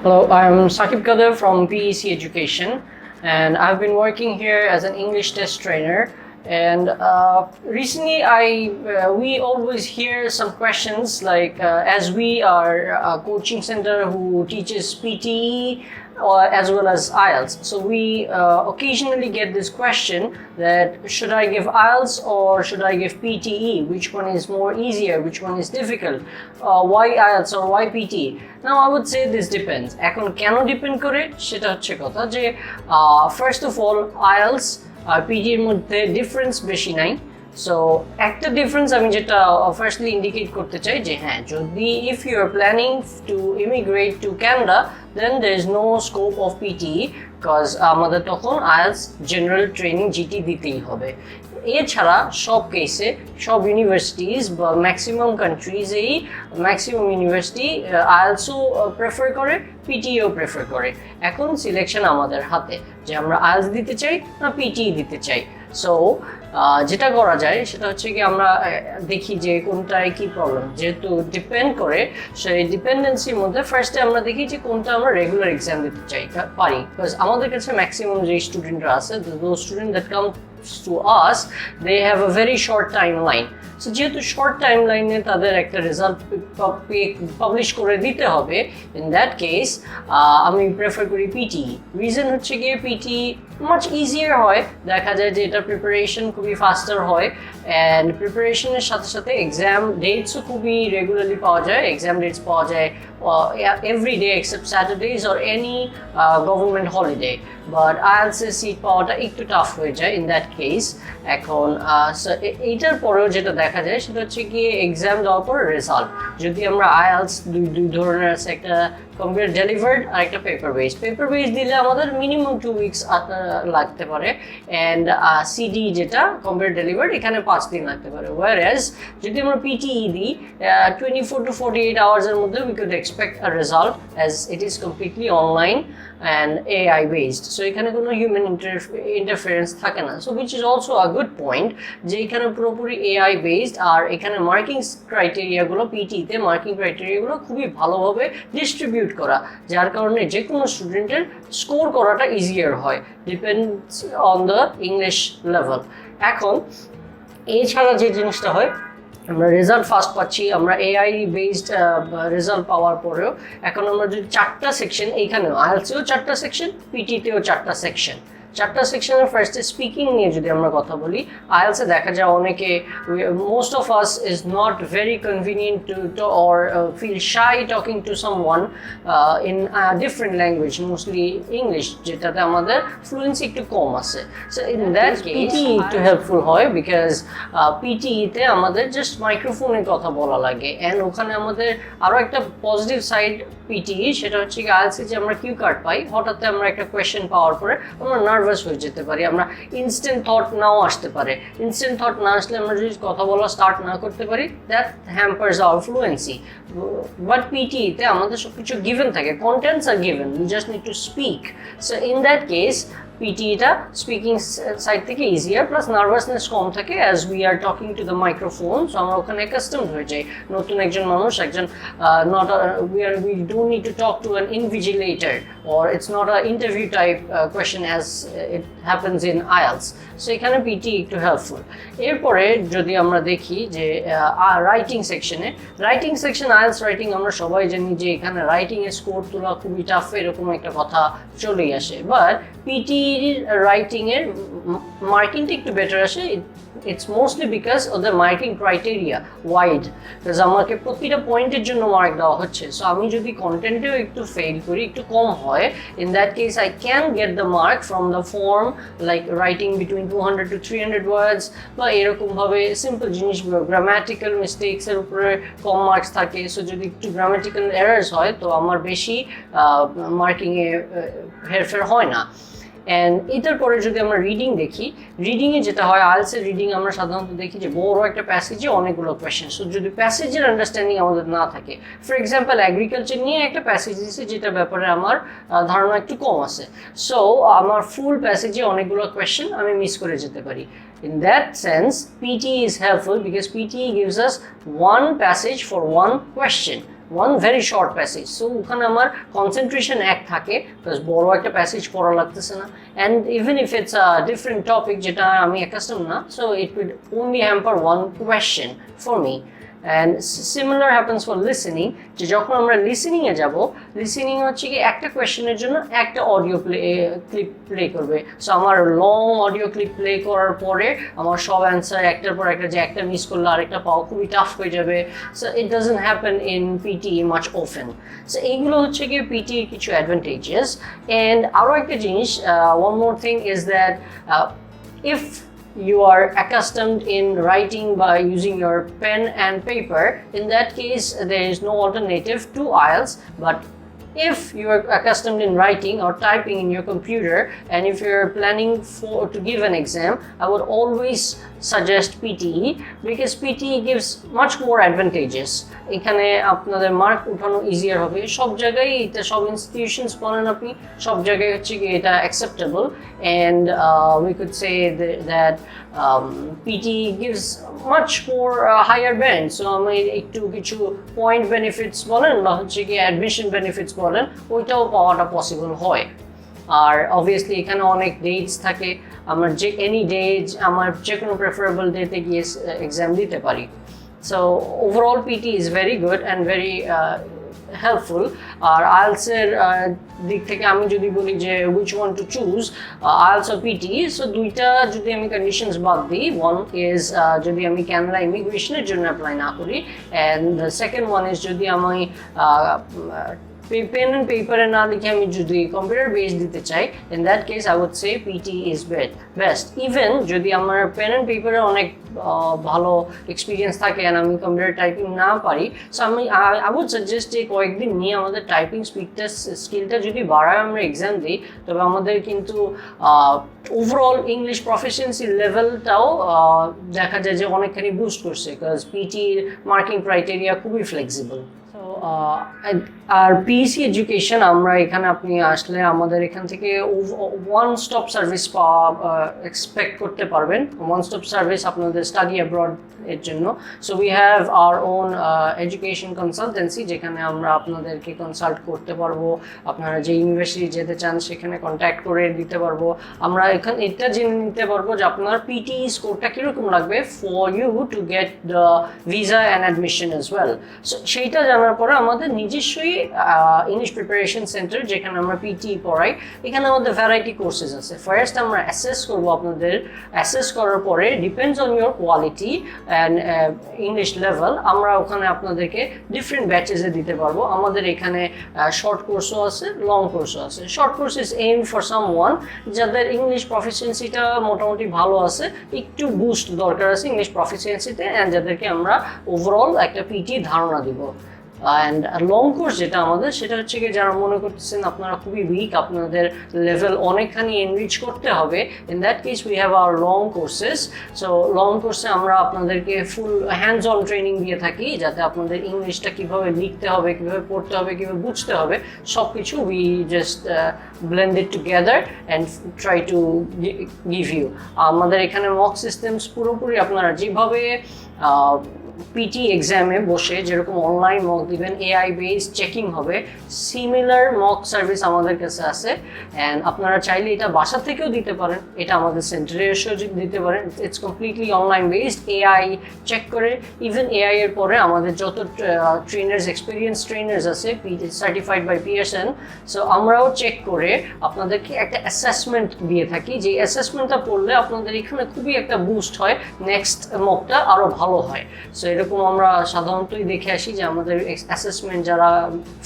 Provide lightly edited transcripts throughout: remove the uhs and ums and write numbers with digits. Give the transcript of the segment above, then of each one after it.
Hello, I'm Saqib Kader from PEC Education, and I've been working here as an English test trainer. And recently, we always hear some questions like, as we are a coaching center who teaches PTE as well as IELTS. So we occasionally get this question that should I give IELTS or should I give PTE? Which one is more easier? Which one is difficult? Why IELTS or why PTE? Now I would say this depends. এখন কেন depend করে সেটা হচ্ছে কথা যে first of all IELTS আর পিটির মধ্যে difference বেশি নাই। সো একটা ডিফারেন্স আমি যেটা ফার্স্টলি ইন্ডিকেট করতে চাই যে হ্যাঁ, যদি if you are planning to immigrate to Canada then there is no scope of PTE, because আমাদের তখন আইএলটিএস জেনারেল ট্রেনিং জিটি দিতেই হবে। এছাড়া সব কেসে সব ইউনিভার্সিটিজ বা ম্যাক্সিমাম কান্ট্রিজেই ম্যাক্সিমাম ইউনিভার্সিটি আইএলটিএসও প্রেফার করে, পিটিইও প্রেফার করে। এখন সিলেকশন আমাদের হাতে যে আমরা আইএলটিএস দিতে চাই না পিটিই দিতে চাই। সো যেটা করা যায় সেটা হচ্ছে কি আমরা দেখি যে কোনটায় কি প্রবলেম, যেহেতু ডিপেন্ড করে সেই ডিপেন্ডেন্সির মধ্যে ফার্স্টে আমরা দেখি যে কোনটা আমরা রেগুলার এক্সাম দিতে চাই পারি। বিকজ আমাদের কাছে ম্যাক্সিমাম যে স্টুডেন্টরা আছে, those student that come to us, they have a very short timeline. So যেহেতু শর্ট টাইম লাইনে তাদের একটা রেজাল্ট পাবলিশ করে দিতে হবে, ইন দ্যাট কেস আমি প্রেফার করি পিটিই। রিজন হচ্ছে গিয়ে পিটিই মাচ ইজিয়ার হয়, দেখা যায় যে এটা প্রিপারেশন খুবই ফাস্টার হয়, অ্যান্ড প্রিপারেশনের সাথে সাথে এক্সাম ডেটসও খুবই রেগুলারলি পাওয়া যায়। এক্সাম ডেটস পাওয়া যায় every day except Saturdays or any government holiday. But IELTS এর সিট পাওয়াটা একটু টাফ হয়ে যায় ইন দ্যাট কেস। এখন এইটার পরেও যেটা দেখা যায় সেটা হচ্ছে গিয়ে এক্সাম দেওয়ার পর রেজাল্ট। যদি আমরা IELTS দুই ধরনের আছে, একটা কম্পিউটার ডেলিভার্ড আর একটা পেপার বেস। পেপার বেস দিলে আমাদের মিনিমাম 2 weeks লাগতে পারে, অ্যান্ড সিডি যেটা কম্পিউটার ডেলিভার্ড এখানে 5 দিন লাগতে পারে। ওয়ারএজ যদি আমরা পিটিই দিই 24 to 48 আওয়ার্সের মধ্যে we could expect a result, as it is completely online and AI based, so এখানে কোনো হিউম্যান ইন্টারফারেন্স থাকে না। So which is also a good point যে এখানে পুরোপুরি AI based, আর এখানে মার্কিং ক্রাইটেরিয়াগুলো পিটিতে মার্কিং ক্রাইটেরিয়াগুলো খুবই ভালোভাবে ডিস্ট্রিবিউট করা, যার কারণে যে কোনো স্টুডেন্টের স্কোর করাটা ইজিয়ার হয়, depends on the English level. এখন এছাড়া যে জিনিসটা হয়, আমরা রেজাল্ট ফাস্ট পাচ্ছি, আমরা এআই বেসড রেজাল্ট পাওয়ার পরেও এখন আমরা যদি 4টা সেকশন, এইখানেও আইএলটিএসেও 4টা সেকশন, পিটিতেও 4টা সেকশন। 4টা সেকশনের ফার্স্টে স্পিকিং নিয়ে যদি আমরা কথা বলি, আইএলটিএসে দেখা যায় অনেকে, most of us is not very convenient to or feel shy talking to someone in different language, mostly English, যেটাতে আমাদের ফ্লুয়েন্সি একটু কম আছে। সো ইন দ্যাট পিটিই একটু হেল্পফুল হয়, বিকজ পিটিইতে আমাদের জাস্ট মাইক্রোফোনে কথা বলা লাগে, অ্যান্ড ওখানে আমাদের আরও একটা পজিটিভ সাইড পিটিই, সেটা হচ্ছে কি আইএলটিএসে যে আমরা কিউ কার্ড পাই, হঠাৎ আমরা একটা কোয়েশ্চেন পাওয়ার পরে আমরা নার্ভাস হয়ে যেতে পারি, আমরা ইনস্ট্যান্ট থট নাও আসতে পারে। ইনস্ট্যান্ট থট না আসলে আমরা যদি কথা বলা স্টার্ট না করতে পারি, that hampers our fluency. But পিটিইতে আমাদের সব কিছু গিভেন থাকে, কন্টেন্টস আর given, we just need to speak. So in that case পিটিইটা স্পিকিং সাইড থেকে ইজিয়ার, প্লাস নার্ভাসনেস কম থাকে as we are talking to the microphone. So আমরা ওখানে অ্যাকাস্টমড হয়ে যাই। নতুন একজন মানুষ, একজন we don't need to talk to an invigilator, or it's not an interview type question as it happens in IELTS. So এখানে পিটি একটু হেল্পফুল। এরপরে যদি আমরা দেখি যে রাইটিং সেকশনে, রাইটিং সেকশন IELTS রাইটিং আমরা সবাই জানি যে এখানে রাইটিংয়ে স্কোর তোলা খুবই টাফ, এরকম একটা কথা চলেই আসে। বাট পিটিইর রাইটিংয়ের মার্কিংটা একটু বেটার আসে। It's mostly because of the marking criteria wide, because আমাকে প্রতিটা পয়েন্টের জন্য মার্ক দেওয়া হচ্ছে। সো আমি যদি কন্টেন্টেও একটু ফেল করি, একটু কম হয়, in that case I can get the mark from the form like writing between 200 to 300 words, বা এরকম ভাবে সিম্পল জিনিসগুলো, গ্রামাটিক্যাল মিস্টেকস এর উপরে কম মার্কস থাকে। সো যদি একটু গ্রামাটিক্যাল এরার্স হয় তো আমার বেশি মার্কিংয়ে হেরফের হয় না। অ্যান্ড এটার পরে যদি আমরা রিডিং দেখি, রিডিংয়ে যেটা হয় আইএলটিএসের রিডিং আমরা সাধারণত দেখি যে বড় একটা প্যাসেজে অনেকগুলো কোয়েশ্চেন। সো যদি প্যাসেজের আন্ডারস্ট্যান্ডিং আমাদের না থাকে, ফর এক্সাম্পল অ্যাগ্রিকালচার নিয়ে একটা প্যাসেজ দিয়েছে যেটা ব্যাপারে আমার ধারণা একটু কম আছে, সো আমার ফুল প্যাসেজে অনেকগুলো কোয়েশ্চেন আমি মিস করে যেতে পারি। In that sense, PTE is helpful because PTE gives us one passage for one question. one very short passage. So ওখানে আমার concentration এক থাকে because বড় একটা প্যাসেজ পড়া লাগতেছে না, and even if it's a different topic যেটা আমি accustomed না, so it would only hamper one question for me. And similar happens for listening, যে যখন আমরা লিসেনিং এ যাব, লিসেনিং হচ্ছে কি একটা কোয়েশ্চেনের জন্য একটা অডিও ক্লিপ প্লে করবে। সো আমার লং অডিও ক্লিপ প্লে করার পরে আমার সব অ্যান্সার একটার পর একটা, যে একটা মিস করলে আরেকটা পাওয়া খুবই টাফ হয়ে যাবে। So it doesn't happen in PTE much often. So এইগুলো হচ্ছে কি পিটির কিছু অ্যাডভান্টেজেস। অ্যান্ড আরও একটা জিনিস, one more thing is that if you are accustomed in writing by using your pen and paper, in that case there is no alternative to IELTS. But if you are accustomed in writing or typing in your computer, and if you're planning to give an exam, I would always suggest PTE, because PTE gives much more advantages. এখানে আপনাদের mark উঠানো easier হবে, সব জায়গায় এটা, সব institutions বলেন আপনি, সব জায়গায় হচ্ছে কি এটা acceptable. And we could say that PTE gives much more higher band. So আমি একটু কিছু পয়েন্ট বেনিফিটস বলেন বা হচ্ছে কি অ্যাডমিশন বেনিফিটস বলেন, ওইটাও পাওয়াটা পসিবল হয়। আর অবভিয়াসলি এখানে অনেক ডেটস থাকে, আমরা যে এনি ডে আমার যে কোনো প্রেফারেবল ডেতে গিয়ে এক্সাম দিতে পারি। So overall PT is very good and very helpful. আর আইএলসের দিক থেকে আমি যদি বলি যে which one to choose, IELTS আর পিটি, সো দুইটা যদি আমি কন্ডিশনস বাদ দিই, ওয়ান ইজ যদি আমি ক্যানাডা ইমিগ্রেশনের জন্য অ্যাপ্লাই না করি, and the second one is যদি আমি পেন অ্যান্ড পেপারে না লিখে আমি যদি কম্পিউটার বেস দিতে চাই, in that case I would say PTE is best. Even যদি আমার পেন অ্যান্ড পেপারে অনেক ভালো এক্সপিরিয়েন্স থাকে অ্যান্ড আমি কম্পিউটার টাইপিং না পারি, সো আই উড সাজেস্ট যে কয়েকদিন নিয়ে আমাদের টাইপিং স্কিলটা যদি বাড়ায় আমরা এক্সাম দিই, তবে আমাদের কিন্তু ওভারঅল ইংলিশ প্রফিসিয়েন্সি লেভেলটাও দেখা যায় যে অনেকখানি বুস্ট করছে, বিকজ পিটির মার্কিং ক্রাইটেরিয়া খুবই ফ্লেক্সিবল। আর পিইসি এডুকেশন, আমরা এখানে আপনি আসলে আমাদের এখান থেকে ওয়ান স্টপ সার্ভিস পাওয়া এক্সপেক্ট করতে পারবেন, ওয়ান স্টপ সার্ভিস আপনাদের স্টাডি অ্যাব্রড এর জন্য। So we have our own education consultancy, যেখানে আমরা আপনাদেরকে কনসাল্ট করতে পারবো, আপনারা যে ইউনিভার্সিটি যেতে চান সেখানে কন্ট্যাক্ট করে দিতে পারবো। আমরা এখানে এটা জেনে নিতে পারবো যে আপনার পিটিই স্কোরটা কীরকম লাগবে for you to get the visa and admission as well. So সেইটা জানার পরে আমাদের নিজস্বই ইংলিশ প্রিপারেশন সেন্টার, যেখানে আমরা পিটিই পড়াই, এখানে আমাদের ভ্যারাইটি কোর্সেস আছে। ফার্স্ট আমরা অ্যাসেস করবো আপনাদের, অ্যাসেস করার পরে depends on your quality and English level, আমরা ওখানে আপনাদেরকে ডিফারেন্ট ব্যাচেসে দিতে পারবো। আমাদের এখানে শর্ট কোর্সও আছে, লং কোর্সও আছে। Short course is aim for someone যাদের ইংলিশ প্রফিসিয়েন্সিটা মোটামুটি ভালো আছে, একটু বুস্ট দরকার আছে ইংলিশ প্রফিসিয়েন্সিতে, অ্যান্ড যাদেরকে আমরা ওভারঅল একটা পিটি ধারণা দিব। অ্যান্ড লং কোর্স যেটা আমাদের, সেটা হচ্ছে কি যারা মনে করতেছেন আপনারা খুবই উইক, আপনাদের লেভেল অনেকখানি এনরিচ করতে হবে, in that case we have our long courses. So long কোর্সে আমরা আপনাদেরকে ফুল হ্যান্ডস অন ট্রেনিং দিয়ে থাকি, যাতে আপনাদের ইংলিশটা কীভাবে লিখতে হবে, কীভাবে পড়তে হবে, কীভাবে বুঝতে হবে, সব কিছু we just blend it together and try to give you. আমাদের এখানে মক সিস্টেমস পুরোপুরি আপনারা যেভাবে পিটি এক্সামে বসে যেরকম অনলাইন মক দিবেন, এআই বেসড চেকিং হবে, সিমিলার মক সার্ভিস আমাদের কাছে আছে। অ্যান্ড আপনারা চাইলে এটা বাসা থেকেও দিতে পারেন, এটা আমাদের সেন্টারে এসেও দিতে পারেন। It's completely online based, AI check করে। ইভেন এআই এর পরে আমাদের যত ট্রেনার্স, এক্সপিরিয়েন্স ট্রেনার্স আছে সার্টিফাইড বাই পিএসএন, সো আমরাও চেক করে আপনাদেরকে একটা অ্যাসেসমেন্ট দিয়ে থাকি, যে অ্যাসেসমেন্টটা পড়লে আপনাদের এখানে খুবই একটা বুস্ট হয়, নেক্সট মকটা আরও ভালো হয়। সো এরকম আমরা সাধারণতই দেখে আসি যে আমাদের অ্যাসেসমেন্ট যারা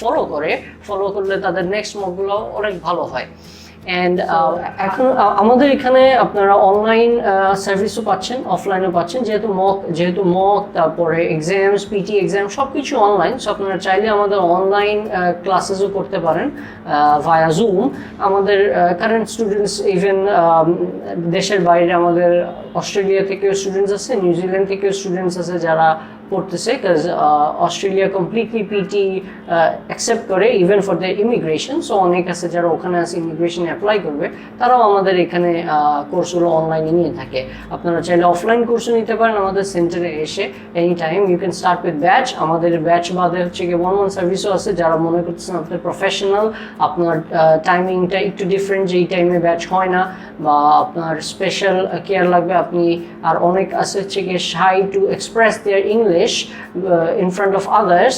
ফলো করলে তাদের নেক্সট মকগুলো অনেক ভালো হয়। অ্যান্ড এখন আমাদের এখানে আপনারা অনলাইন সার্ভিসও পাচ্ছেন, অফলাইনও পাচ্ছেন, যেহেতু মক তারপরে এক্সামস, পিটি এক্সাম সব কিছু অনলাইন। সো আপনারা চাইলে আমাদের অনলাইন ক্লাসেসও করতে পারেন ভায়া জুম। আমাদের কারেন্ট স্টুডেন্টস ইভেন দেশের বাইরে, আমাদের অস্ট্রেলিয়া থেকেও স্টুডেন্টস আছে, নিউজিল্যান্ড থেকেও স্টুডেন্টস আছে যারা পড়তেছে, কাজ অস্ট্রেলিয়া কমপ্লিটলি পিটি অ্যাকসেপ্ট করে even for the immigration. So অনেক আছে যারা ওখানে আছে ইমিগ্রেশন অ্যাপ্লাই করবে, তারাও আমাদের এখানে কোর্সগুলো অনলাইনে নিয়ে থাকে। আপনারা চাইলে অফলাইন কোর্সও নিতে পারেন আমাদের সেন্টারে এসে any time. You can start with batch. আমাদের ব্যাচ বাদে হচ্ছে কি 1-on-1 সার্ভিসও আছে। যারা মনে করতেছেন আপনার প্রফেশনাল, আপনার টাইমিংটা একটু ডিফারেন্ট, যে এই টাইমে ব্যাচ হয় না, বা আপনার স্পেশাল কেয়ার লাগবে, আপনি আর অনেক আছে হচ্ছে গিয়ে shy to express their English in front of others,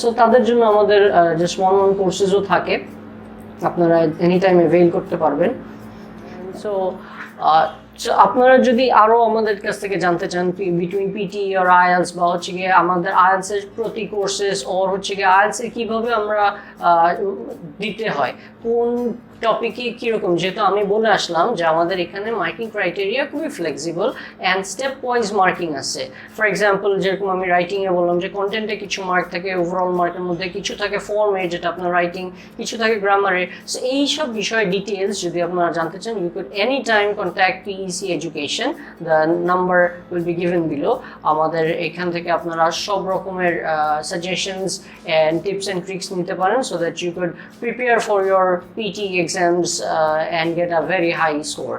so তাদের জন্য আমাদের জাস্ট 1-on-1 কোর্সেসও থাকে, আপনারা এনি টাইম অ্যাভেইল করতে পারবেন। সো আপনারা যদি আরও আমাদের কাছ থেকে জানতে চান বিটুইন পিটি আর আইএলস, বা হচ্ছে গিয়ে আমাদের আইএলসের প্রতি কোর্সেস, ওর হচ্ছে গিয়ে আইএলসে কীভাবে আমরা দিতে হয়, কোন টপিকে কীরকম, যেহেতু আমি বলে আসলাম যে আমাদের এখানে মার্কিং ক্রাইটেরিয়া খুবই flexible and step wise marking আছে। ফর এক্সাম্পল, যেরকম আমি রাইটিংয়ে বললাম যে কন্টেন্টে কিছু মার্ক থাকে, ওভারঅল মার্কের মধ্যে কিছু থাকে ফর্মে, যেটা আপনার রাইটিং, কিছু থাকে গ্রামারে। সো এইসব বিষয়ে ডিটেলস যদি আপনারা জানতে চান, you could any time contact PEC Education, the number will be given below. আমাদের এখান থেকে আপনারা সব রকমের suggestions and tips and tricks নিতে পারেন, so that you could prepare for your PTE exams and get a very high score.